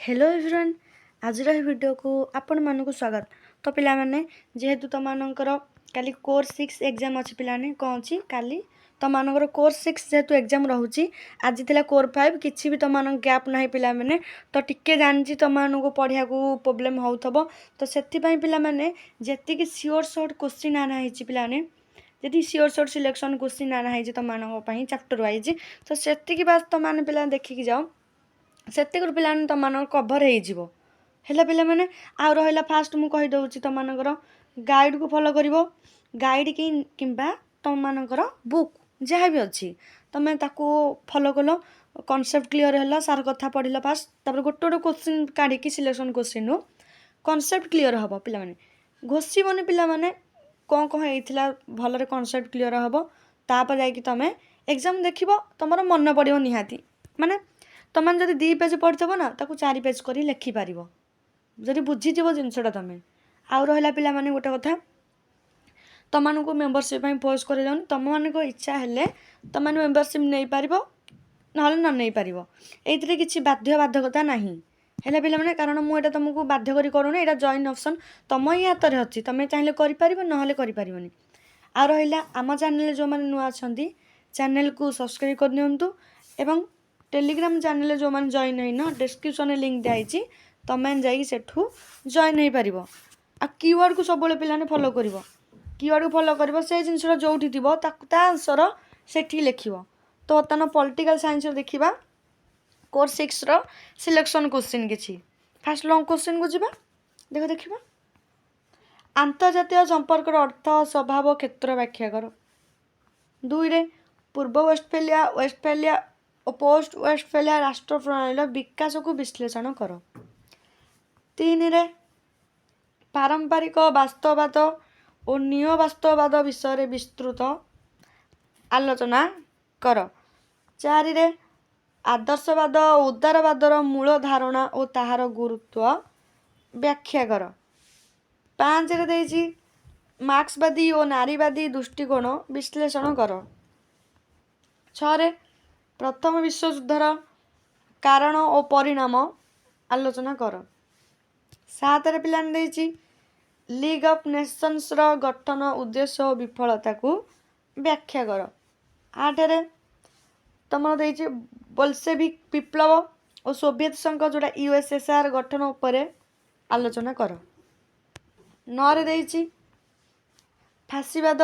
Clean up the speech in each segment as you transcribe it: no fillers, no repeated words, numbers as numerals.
Hello everyone आज video को आपण मानक स्वागत। तो पिला माने जेहेतु तुम मानकर काली कोर 6 एग्जाम अच्छी पिलाने कौन अच्छी काली तुम मानकर कोर 6 जेहेतु एग्जाम रोचे आज थिला कोर 5 किसी भी तुम मान गैप ना पिला माने तो टिके जानी तुम मानक पढ़िया को प्रोब्लेम होथबो तो सेति पई पिला माने जेति सियोर शॉर्ट क्वेश्चन आना हिची पिलाने जदि सियोर शॉर्ट सिलेक्शन क्वेश्चन आना हिची तुम मानक पई चैप्टर वाइज तो सेति बास तुम माने पिला देखि जाओ सेतिक पिलाने तुम मान कभर है पिला माने आ रहा फास्ट मुझे कहीदे तुम मानकर गाइड को फॉलो कर गाइड किंबा तुम मानकर बुक जहाँ भी अच्छी तुम ताको फॉलो कल कॉन्सेप्ट क्लियर है सार कथा पढ़ल फास्ट तापर गोटे गोटे क्वेश्चन काढ़ी सिलेक्शन क्वेश्चन कॉन्सेप्ट क्लियर हम पिला माने घोषबनी पिला माने कौन कौन होता भलरे कॉन्सेप्ट क्लियर हम तापर जाकि तुम एग्जाम देख तुम मन पड़ो निहाती माने तुम जब 2 पेज पढ़िथब ना ताको 4 पेज कर लिखिपार जब बुझीज जिनसटा तुम आउ रहा पिला माने गोटे कथा तुम मानक मेम्बरशिप पोस्ट कर तुम मान इच्छा है तुम मैंने मेम्बरशिप नहीं पार ना न नहीं पार ये किसी बाध्यकता ना है पिला माने कारण मुझे तुमको बाध्य करी करूना यहाँ जॉइन ऑप्शन तुम ही हाथ में अच्छी तुम चाहिए कर ना करें आ रहा आम चैनल जो मैंने नुआ अच्छा चैनल को सब्सक्राइब करनी एवं टेलीग्राम चैनल जो मैंने जॉइन है ना डिस्क्रिप्शन लिंक दिखाई तुम जाठू जॉइन हो पार आ कीवर्ड को सब पिलाने फॉलो कर कीवर्ड को फॉलो कर से जिनसा जो आंसर से लिख तो बर्तमान पॉलिटिकल साइंस देखा कोर 6 रो सिलेक्शन क्वेश्चन किसी फास्ट लॉन्ग क्वेश्चन को जीवा देखा आंतर्जातीय संपर्क अर्थ स्वभाव क्षेत्र व्याख्या कर 2 रे पूर्व वेस्टफेलिया और पोस्ट वेस्टफेलिया राष्ट्र प्रणाली विकास को विश्लेषण कर 3 रे पारंपरिक वास्तववाद और नियो वास्तववाद विषय विस्तृत आलोचना कर 4 रे आदर्शवाद और उदारवादर मूल धारणा और ताहार गुरुत्व व्याख्या कर 5 रे देइछि मार्क्सवादी और नारीवादी दृष्टिकोण विश्लेषण कर 6 रे प्रथम विश्वयुद्धर कारण और परिणाम आलोचना कर 7 रे पिलान देइछि लीग ऑफ नेशंस रो गठन उद्देश्य और विफलता को व्याख्या कर 8 रे तुम देइछि बोल्शेविक विप्लव और सोवियत संघ जोड़ा यूएसएसआर गठन उपरे आलोचना कर 9 रे देइछि फासीवाद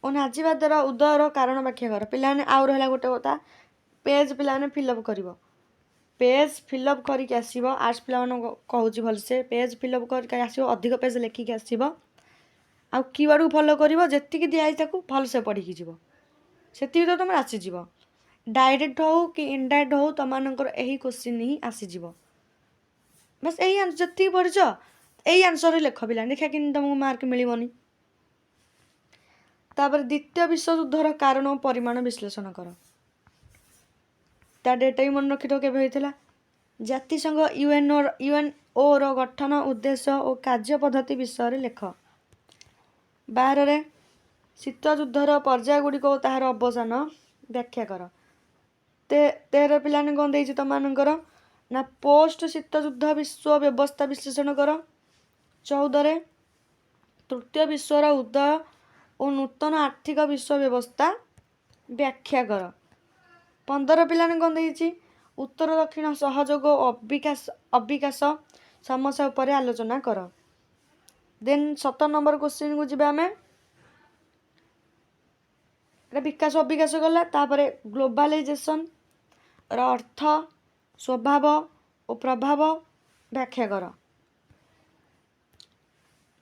और नाजीवादर उदयर कारण व्याख्या कर पिलाने आउ रहा गोटे कथा पेज पिलाने फिलअप कर पेज फिलअप करके आसब आर्ट्स पिला कहूँ भलसे पेज फिलअप करके आसब अधिक पेज लिखिक आसब आ कीवर्ड को फॉलो कर जी दिखाई भलसे पढ़ी जीव से तो तुम आसीज डायरेक्ट हो कि इनडायरेक्ट हो तुम यही क्वेश्चन ही आसीज बस यही जी पढ़ यही आंसर लिख पिला देखा कि तुमको मार्क मिलनी तापर द्वितीय विश्वयुद्धर कारण और परिमाण विश्लेषण कर ता डेटा भी मन रखी के होता जातिसंघ यूएनओ रो गठन उद्देश्य और कार्य पद्धति विषय लेख 12 रे शीत युद्धर पर्याय गुड़िक ताहार अवसान व्याख्या कर 13 पिलाने कौन देइछि तुम मानकर ना पोस्ट शीत युद्ध विश्व व्यवस्था विश्लेषण कर 14 रे तृतीय विश्वर उदय और नूतन आर्थिक विश्व व्यवस्था व्याख्या कर 15 पिलाने कौन देइछि उत्तर दक्षिण सहयोग और अविकाश समस्या उपर आलोचना कर देन 17 नंबर क्वेश्चन को जीवा आमे विकास अविकाश गला तापर ग्लोबलाइजेशन अर्थ स्वभाव और प्रभाव व्याख्या कर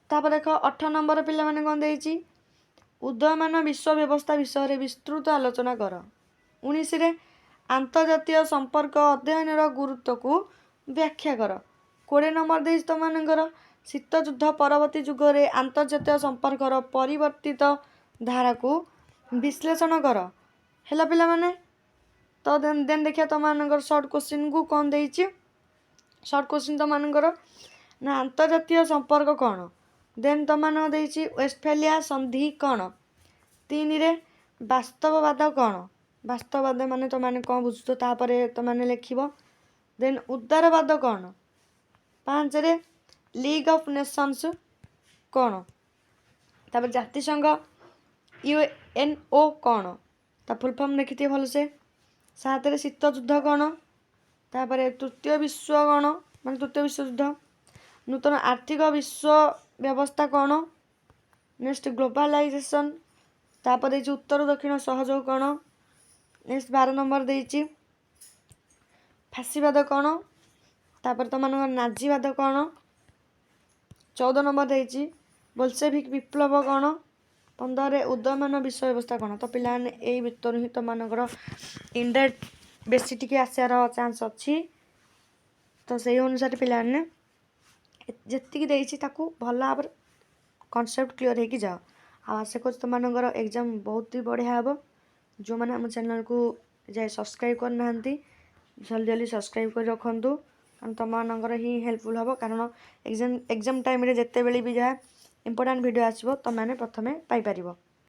तापर देख 18 नंबर पिला माने कौन देइछि उदयमान विश्व व्यवस्था विषय विस्तृत आलोचना कर 19 रे आंतर्जातीय संपर्क अध्ययन गुरुत्व को व्याख्या कर 20 नंबर देइछि तुम मानकर शीत युद्ध परवर्ती जुगरे आंतर्जातीय संपर्क परिवर्तित धारा को विश्लेषण कर है पिला माने तो देन देखिए तुम मानकर शॉर्ट क्वेश्चन को कौन देइछि शॉर्ट क्वेश्चन तुम मानकर ना आंतर्जातीय संपर्क कौन देन तुम मान देइछि वेस्टफेलिया संधि कौन 3 रे वास्तववाद कौन वास्तववाद माने तो माने कौन बुझुत तापर तो माने लिखिबो ଦେନ୍ ଉଦାରବାଦ କ'ଣ? 5ରେ ଲିଗ୍ ଅଫ୍ ନେସନ୍ସ କ'ଣ? ତାପରେ ଜାତିସଂଘ UNO କ'ଣ? ତା ଫୁଲ୍ ଫର୍ମ ଦେଖିଥିବେ ଭଲସେ। 7ରେ ଶୀତ ଯୁଦ୍ଧ କ'ଣ? ତାପରେ ତୃତୀୟ ବିଶ୍ୱ କ'ଣ? ମାନେ ତୃତୀୟ ବିଶ୍ୱଯୁଦ୍ଧ। ନୂତନ ଆର୍ଥିକ ବିଶ୍ୱ ବ୍ୟବସ୍ଥା କ'ଣ? Next globalisation. ତାପରେ ଦେଇଛି ଉତ୍ତର ଦକ୍ଷିଣ ସହଯୋଗ କ'ଣ? ନେକ୍ସଟ 12 ନମ୍ବର ଦେଇଛି ଫାଶୀବାଦ କ'ଣ? ତାପରେ ତମମାନଙ୍କର ନାଜିବାଦ କ'ଣ? 14 ନମ୍ବର ଦେଇଛି ବୋଲସେଭିକ୍ ବିପ୍ଳବ କ'ଣ? 15ରେ ଉଦୟମାନ ବିଶ୍ୱ ବ୍ୟବସ୍ଥା କ'ଣ? ତ ପିଲାମାନେ ଏଇ ଭିତରୁ ହିଁ ତମମାନଙ୍କର ଇନଡାଇରେକ୍ଟ ବେଶୀ ଟିକେ ଆସିବାର ଚାନ୍ସ ଅଛି। ତ ସେଇ ଅନୁସାରେ ପିଲାମାନେ ଯେତିକି ଦେଇଛି ତାକୁ ଭଲ ଭାବରେ କନସେପ୍ଟ କ୍ଲିଅର ହେଇକି ଯାଅ। ଆଉ ଆଶା କରୁଛି ତମମାନଙ୍କର ଏକ୍ଜାମ୍ ବହୁତ ହି ବଢ଼ିଆ ହେବ। ଯେଉଁମାନେ ଆମ ଚ୍ୟାନେଲକୁ ଯାଇ ସବସ୍କ୍ରାଇବ୍ କରିନାହାନ୍ତି ଜଲ୍ଦି ସବସ୍କ୍ରାଇବ୍ କରି ରଖନ୍ତୁ, କାରଣ ତମମାନଙ୍କର ହିଁ ହେଲ୍ପଫୁଲ୍ ହେବ। କାରଣ ଏକ୍ଜାମ୍ ଟାଇମ୍ରେ ଯେତେବେଳେ ବି ଯାହା ଇମ୍ପୋର୍ଟାଣ୍ଟ ଭିଡ଼ିଓ ଆସିବ ତମମାନେ ପ୍ରଥମେ ପାଇପାରିବ।